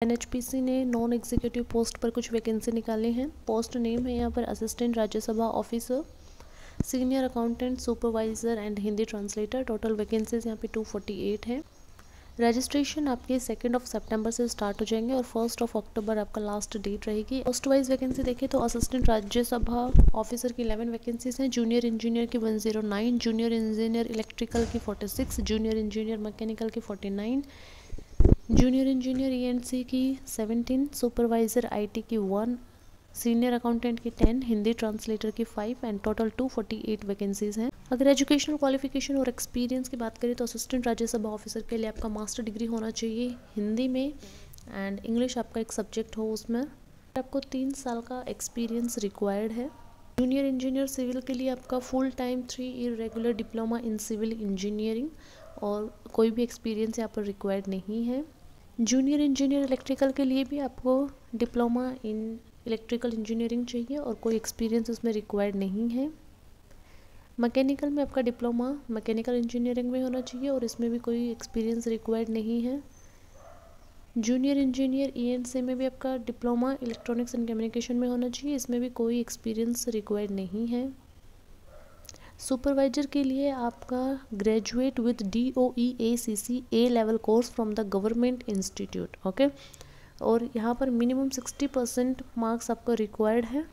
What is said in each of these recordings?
NHPC ने non executive post पर कुछ वैकेंसी निकाली हैं। पोस्ट नेम है यहाँ पर assistant Rajya Sabha officer, senior accountant, supervisor and Hindi translator. Total vacancies यहाँ पे 248 है। रजिस्ट्रेशन आपके 2 सितंबर से स्टार्ट हो जाएंगे और 1 अक्टूबर आपका लास्ट डेट रहेगी। पोस्ट वाइज वैकेंसी देखें तो असिस्टेंट राज्यसभा ऑफिसर की 11 वैकेंसीज हैं, जूनियर इंजीनियर की 109, जूनियर इंजीनियर इलेक्ट्रिकल की 46, जूनियर इंजीनियर मैकेनिकल की 49, जूनियर इंजीनियर ईएनसी की 17, सुपरवाइज़र आईटी की 1, सीनियर अकाउंटेंट की 10, हिंदी ट्रांसलेटर की 5 एंड टोटल 248 वैकेंसीज हैं। अगर एजुकेशनल क्वालिफिकेशन और एक्सपीरियंस की बात करें तो असिस्टेंट राज्यसभा ऑफिसर के लिए आपका मास्टर डिग्री होना चाहिए हिंदी में एंड इंग्लिश आपका एक सब्जेक्ट हो उसमें। आपको 3 साल का एक्सपीरियंस रिक्वायर्ड है। जूनियर इंजीनियर सिविल के लिए आपका full time 3 year regular diploma in civil engineering और कोई भी एक्सपीरियंस यहाँ पर रिक्वायर्ड नहीं है। जूनियर इंजीनियर इलेक्ट्रिकल के लिए भी आपको डिप्लोमा इन इलेक्ट्रिकल इंजीनियरिंग चाहिए और कोई एक्सपीरियंस उसमें रिक्वायर्ड नहीं है। मैकेनिकल में आपका डिप्लोमा मैकेनिकल इंजीनियरिंग में होना चाहिए और इसमें भी कोई एक्सपीरियंस रिक्वायर्ड नहीं है। जूनियर इंजीनियर ईएनसी में भी आपका डिप्लोमा इलेक्ट्रॉनिक्स एंड कम्युनिकेशन में होना चाहिए, इसमें भी कोई एक्सपीरियंस रिक्वायर्ड नहीं है। सुपरवाइजर के लिए आपका graduate with DOE-ACC A level course from the government institute, okay. और यहाँ पर मिनिमम 60% मार्क्स आपका रिक्वायर्ड है।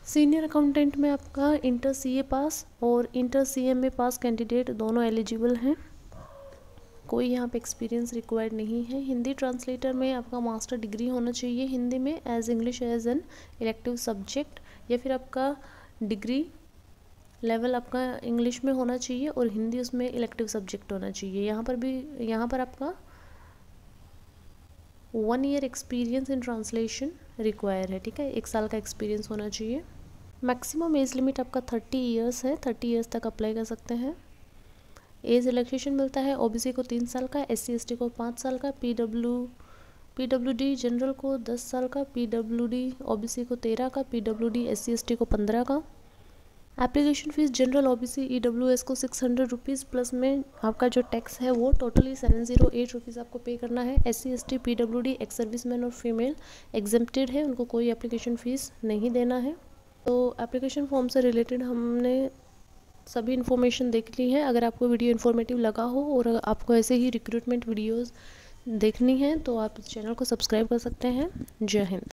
सीनियर अकाउंटेंट में आपका इंटर CA पास और इंटर CMA पास कैंडिडेट दोनों एलिजिबल हैं, कोई यहाँ पे एक्सपीरियंस रिक्वायर्ड नहीं है। हिंदी ट्रांसलेटर में आपका मास्टर डिग्री होना चाहिए हिंदी में as English as an elective subject, या फिर आपका डिग्री लेवल आपका इंग्लिश में होना चाहिए और हिंदी उसमें इलेक्टिव सब्जेक्ट होना चाहिए। यहाँ पर आपका 1 year experience in translation require है, ठीक है, 1 साल का एक्सपीरियंस होना चाहिए। मैक्सिमम एज लिमिट आपका 30 ईयर्स है, 30 ईयर्स तक अप्लाई कर सकते हैं। एज रिलैक्सेशन मिलता है OBC को 3 साल का, SC/ST को 5 साल का, PWD जनरल को 10 साल का, PWD OBC को 13 का, PWD SC/ST को 15 का। Application fees general OBC EWS को 600 रुपीज़ प्लस में आपका जो टैक्स है वो टोटली 708 रुपीज़ आपको पे करना है। SC/ST PWD एक्स सर्विसमैन और फीमेल एग्जेम्प्टेड है, उनको कोई एप्लीकेशन फ़ीस नहीं देना है। तो एप्लीकेशन फॉर्म से रिलेटेड हमने सभी इन्फॉर्मेशन देख ली है। अगर आपको वीडियो इन्फॉर्मेटिव लगा हो और आपको ऐसे ही रिक्रूटमेंट वीडियोज़ देखनी है तो आप इस चैनल को सब्सक्राइब कर सकते हैं। जय हिंद।